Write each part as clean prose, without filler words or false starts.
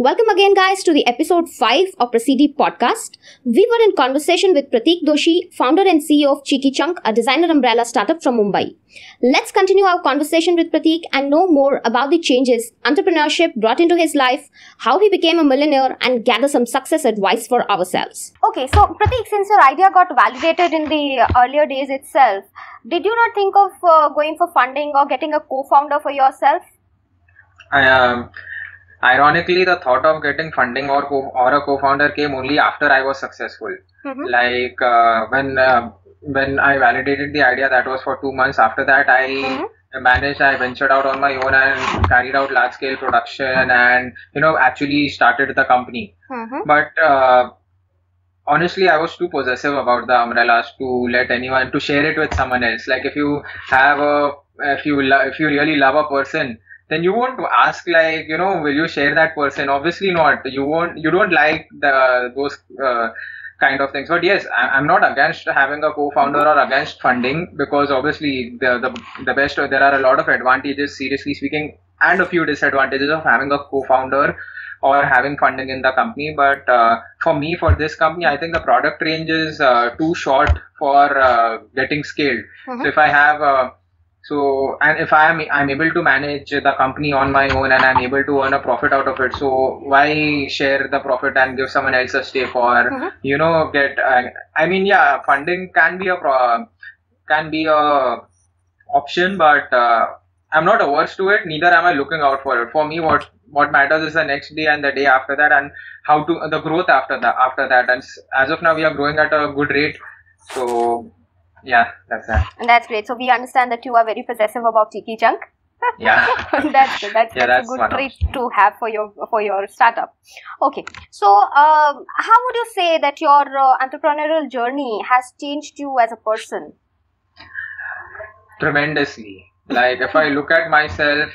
Welcome again, guys, to the episode 5 of Prasidee Podcast. We were in conversation with Pratik Doshi, founder and CEO of Cheeky Chunk, a designer umbrella startup from Mumbai. Let's continue our conversation with Pratik and know more about the changes entrepreneurship brought into his life, how he became a millionaire, and gather some success advice for ourselves. Okay, so Pratik, since your idea got validated in the earlier days itself, did you not think of going for funding or getting a co-founder for yourself? Ironically, the thought of getting funding or a co-founder came only after I was successful. Like when I validated the idea, that was for 2 months. After that, I ventured out on my own and carried out large-scale production and, actually started the company. But honestly, I was too possessive about the umbrellas to share it with someone else. Like if you really love a person, then you won't ask will you share that person? Obviously not. You don't like those kind of things. But yes, I'm not against having a co-founder or against funding, because obviously the best, there are a lot of advantages, seriously speaking, and a few disadvantages of having a co-founder or having funding in the company. But for this company, I think the product range is too short for getting scaled. So if I have if I'm able to manage the company on my own and I'm able to earn a profit out of it, so why share the profit and give someone else a stake or funding can be a option, but I'm not averse to it. Neither am I looking out for it. For me, what matters is the next day and the day after that, and the growth after that. And as of now, we are growing at a good rate. So yeah, that's that. And that's great. So we understand that you are very possessive about Cheeky Chunk. Yeah. That's a good trait to have for your startup. Okay. So how would you say that your entrepreneurial journey has changed you as a person? Tremendously. Like if I look at myself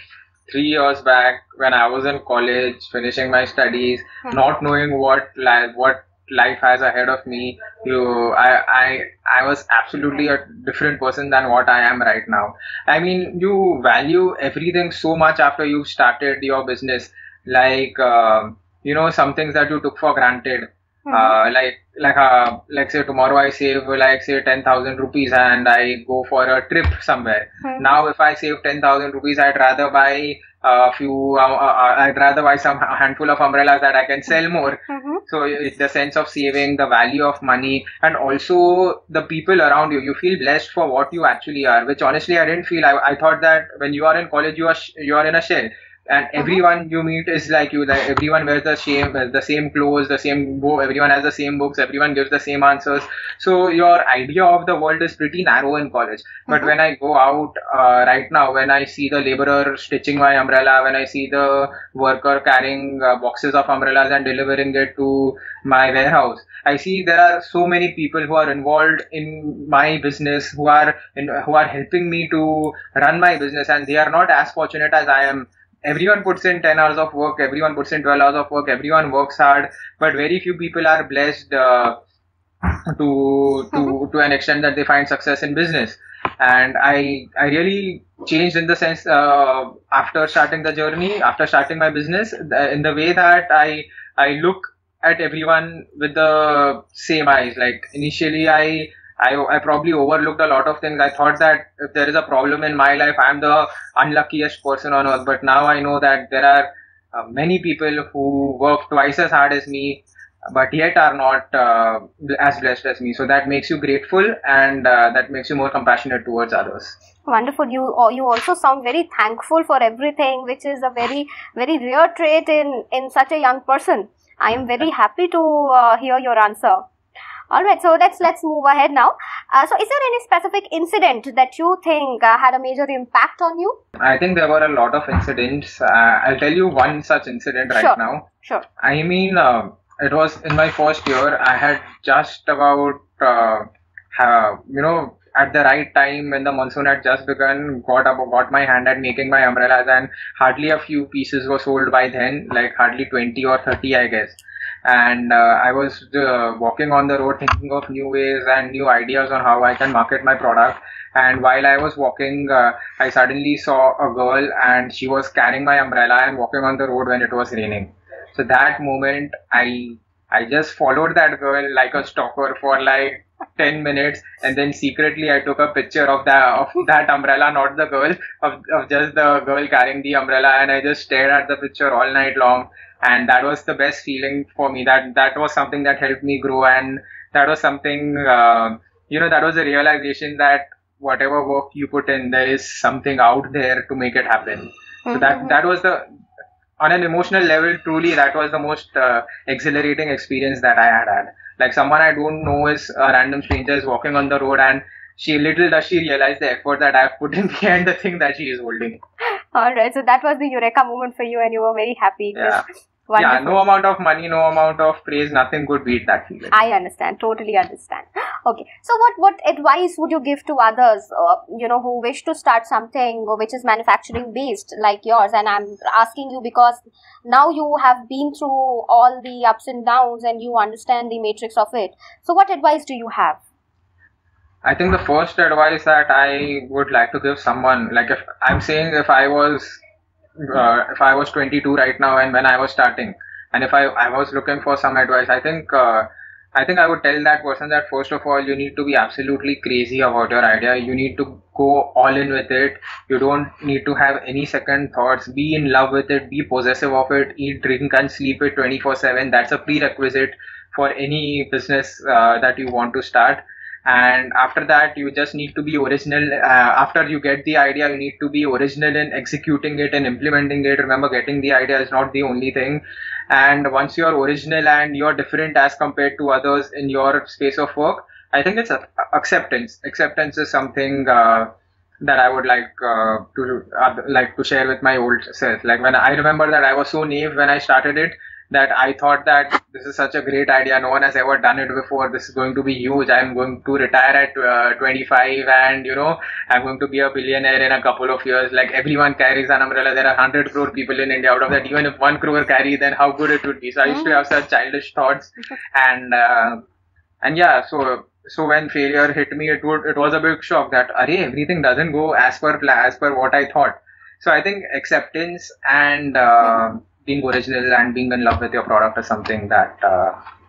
3 years back when I was in college, finishing my studies, not knowing what life has ahead of me, I was absolutely a different person than what I am right now. I mean, you value everything so much after you've started your business, like some things that you took for granted. Like say tomorrow I save 10,000 rupees and I go for a trip somewhere. Now if I save 10,000 rupees, I'd rather buy some handful of umbrellas that I can sell more. So it's the sense of saving, the value of money, and also the people around you. You feel blessed for what you actually are, which honestly I didn't feel. I thought that when you are in college, you are in a shell. And everyone you meet is like you. Like everyone wears the same clothes, everyone has the same books, everyone gives the same answers. So your idea of the world is pretty narrow in college. But when I go out right now, when I see the laborer stitching my umbrella, when I see the worker carrying boxes of umbrellas and delivering it to my warehouse, I see there are so many people who are involved in my business, who are helping me to run my business, and they are not as fortunate as I am. Everyone puts in 10 hours of work, everyone puts in 12 hours of work, everyone works hard, but very few people are blessed to an extent that they find success in business. And I really changed in the sense after starting the journey, after starting my business, in the way that I look at everyone with the same eyes. Like initially I probably overlooked a lot of things. I thought that if there is a problem in my life, I'm the unluckiest person on earth. But now I know that there are many people who work twice as hard as me, but yet are not as blessed as me. So that makes you grateful, and that makes you more compassionate towards others. Wonderful. You also sound very thankful for everything, which is a very, very rare trait in such a young person. I am very happy to hear your answer. All right, so let's move ahead now. So is there any specific incident that you think had a major impact on you? I think there were a lot of incidents. I'll tell you one such incident right now. Sure. I mean, it was in my first year. I had just about, at the right time when the monsoon had just begun, got my hand at making my umbrellas, and hardly a few pieces were sold by then, like hardly 20 or 30, I guess. And I was walking on the road thinking of new ways and new ideas on how I can market my product. And while I was walking, I suddenly saw a girl, and she was carrying my umbrella and walking on the road when it was raining. So that moment, I just followed that girl like a stalker for like 10 minutes, and then secretly I took a picture of that umbrella, not the girl, of just the girl carrying the umbrella, and I just stared at the picture all night long. And that was the best feeling for me. That was something that helped me grow, and that was something, that was a realization that whatever work you put in, there is something out there to make it happen. So that was on an emotional level, truly, that was the most exhilarating experience that I had. Like, someone I don't know is a random stranger is walking on the road, and little does she realize the effort that I've put in behind the thing that she is holding. All right, so that was the Eureka moment for you, and you were very happy. Yeah. Yeah, no amount of money, no amount of praise, nothing could beat that feeling. I understand, totally understand. Okay, so what advice would you give to others, who wish to start something which is manufacturing based like yours? And I'm asking you because now you have been through all the ups and downs and you understand the matrix of it. So what advice do you have? I think the first advice that I would like to give someone, like if I was 22 right now, and when I was starting, and if I was looking for some advice, I think I would tell that person that first of all, you need to be absolutely crazy about your idea. You need to go all in with it. You don't need to have any second thoughts. Be in love with it. Be possessive of it. Eat, drink, and sleep it 24/7. That's a prerequisite for any business that you want to start. And after that, you just need to be original. After you get the idea, you need to be original in executing it and implementing it. Remember, getting the idea is not the only thing. And once you're original and you're different as compared to others in your space of work, I think it's acceptance. Acceptance is something that I would like to share with my old self. Like, when I remember that I was so naive when I started it, that I thought that this is such a great idea. No one has ever done it before. This is going to be huge. I'm going to retire at 25, and I'm going to be a billionaire in a couple of years. Like, everyone carries an umbrella. There are 100 crore people in India. Out of that, even if 1 crore carry, then how good it would be. So I used to have such childish thoughts, and yeah. So when failure hit me, it was a big shock that everything doesn't go as per what I thought. So I think acceptance and being original and being in love with your product is something that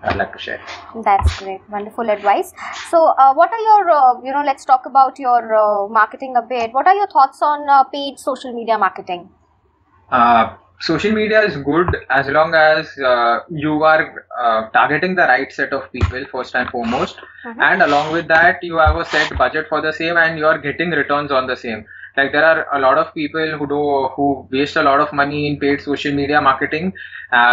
I'd like to share. That's great. Wonderful advice. So what are your, let's talk about your marketing a bit. What are your thoughts on paid social media marketing? Social media is good as long as you are targeting the right set of people first and foremost. And along with that, you have a set budget for the same, and you are getting returns on the same. Like, there are a lot of people who waste a lot of money in paid social media marketing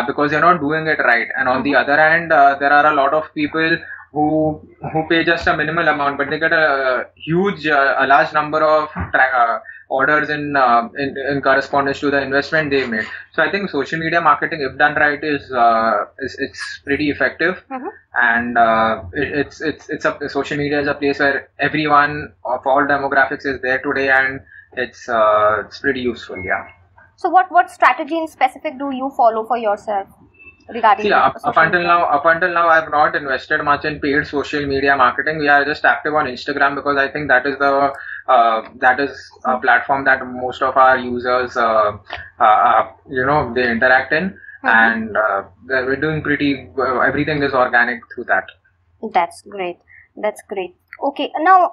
because they're not doing it right. And on the other hand, there are a lot of people who pay just a minimal amount, but they get a large number of orders in correspondence to the investment they made. So I think social media marketing, if done right, is it's pretty effective. And social media is a place where everyone of all demographics is there today, and it's pretty useful. Yeah. So what strategy in specific do you follow for yourself regarding? Up until now, I've not invested much in paid social media marketing. We are just active on Instagram because I think that is a platform that most of our users they interact in. And we're doing everything is organic through that. That's great. Okay, now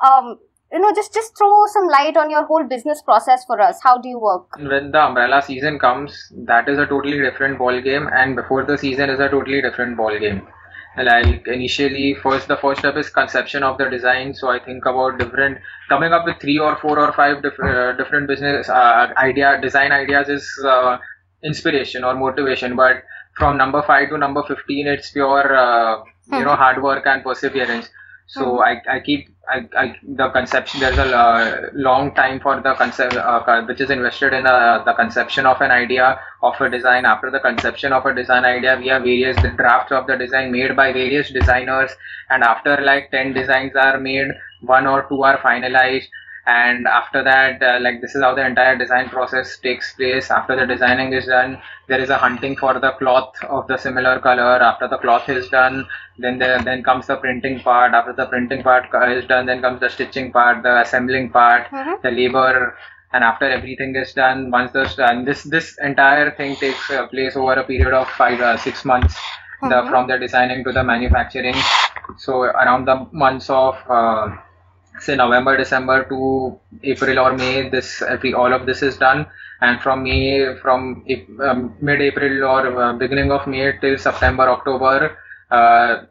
just throw some light on your whole business process for us. How do you work? When the umbrella season comes, that is a totally different ball game, and before the season is a totally different ball game. Like, initially, the first step is conception of the design. So I think about coming up with 3 or 4 or 5 different business design ideas is inspiration or motivation, but from number 5 to number 15, it's pure hard work and perseverance. So the conception, there's a long time for the concept which is invested in the conception of an idea of a design. After the conception of a design idea, we have various drafts of the design made by various designers, and after like 10 designs are made, 1 or 2 are finalized. And after that, this is how the entire design process takes place. After the designing is done, there is a hunting for the cloth of the similar color. After the cloth is done, then comes the printing part. After the printing part is done, then comes the stitching part, the assembling part, the labor And after everything is done, once this done, this entire thing takes place over a period of 6 months, from the designing to the manufacturing. So around the months of say November, December to April or May, all of this is done. And from mid-April or beginning of May till September, October,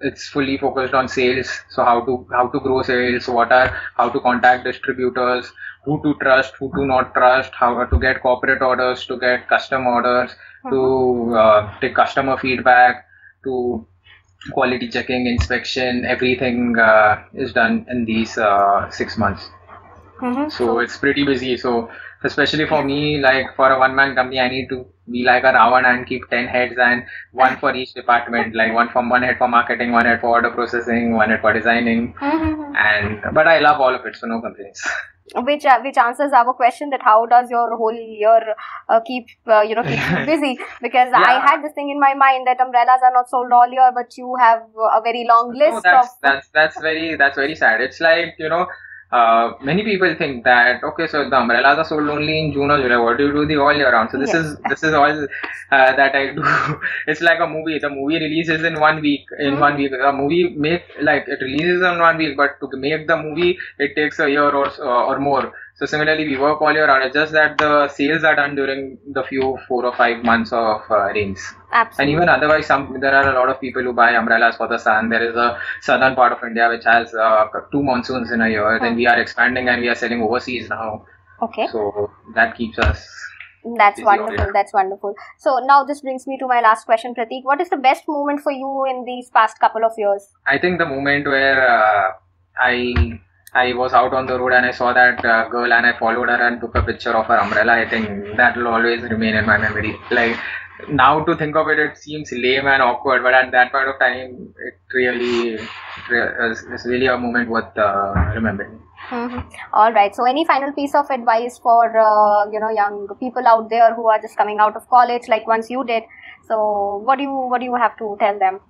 it's fully focused on sales. So how to grow sales, how to contact distributors, who to trust, who to not trust, how to get corporate orders, to get custom orders, to take customer feedback, to quality checking, inspection, everything is done in these 6 months. So it's pretty busy. So especially for me, like for a one-man company, I need to be like a Ravan and keep 10 heads and one for each department, like one head for marketing, one head for order processing, one head for designing. But I love all of it, so no complaints. Which answers our question that how does your whole year keep you busy? Because I had this thing in my mind that umbrellas are not sold all year, but you have a very long list. That's very sad. It's like, many people think that, okay, so the umbrellas are sold only in June or July. What do you do the all year round? So this is all that I do. It's like a movie. The movie releases in 1 week. The movie it releases in 1 week, but to make the movie, it takes a year or more. So similarly, we work all year round. It's just that the sales are done during the 4 or 5 months of rains. Absolutely. And even otherwise, there are a lot of people who buy umbrellas for the sun. There is a southern part of India which has 2 monsoons in a year. Then we are expanding and we are selling overseas now. Okay. So that keeps us. That's wonderful. That's wonderful. So now this brings me to my last question, Pratik. What is the best moment for you in these past couple of years? I think the moment where I was out on the road and I saw that girl and I followed her and took a picture of her umbrella. I think that will always remain in my memory. Like, now to think of it, it seems lame and awkward, but at that point of time, it really is really a moment worth remembering. All right. So, any final piece of advice for young people out there who are just coming out of college, like once you did? So, what do you have to tell them?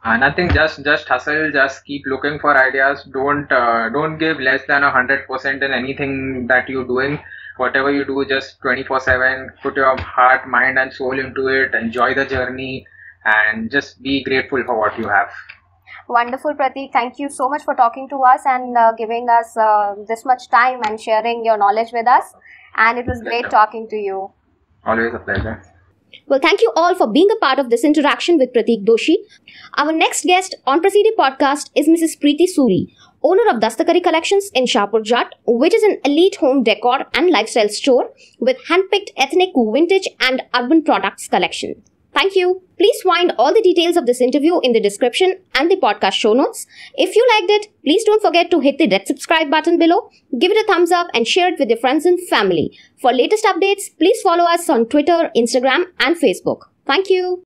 Nothing. Just hustle. Just keep looking for ideas. Don't give less than 100% in anything that you're doing. Whatever you do, just 24/7. Put your heart, mind, and soul into it. Enjoy the journey, and just be grateful for what you have. Wonderful, Pratik. Thank you so much for talking to us and giving us this much time and sharing your knowledge with us. And it was great talking to you. Always a pleasure. Well, thank you all for being a part of this interaction with Pratik Doshi. Our next guest on Prasidee Podcast is Mrs. Preeti Suri, owner of Dastakari Collections in Shahpur Jat, which is an elite home decor and lifestyle store with handpicked ethnic, vintage and urban products collection. Thank you. Please find all the details of this interview in the description and the podcast show notes. If you liked it, please don't forget to hit the red subscribe button below, give it a thumbs up and share it with your friends and family. For latest updates, please follow us on Twitter, Instagram and Facebook. Thank you.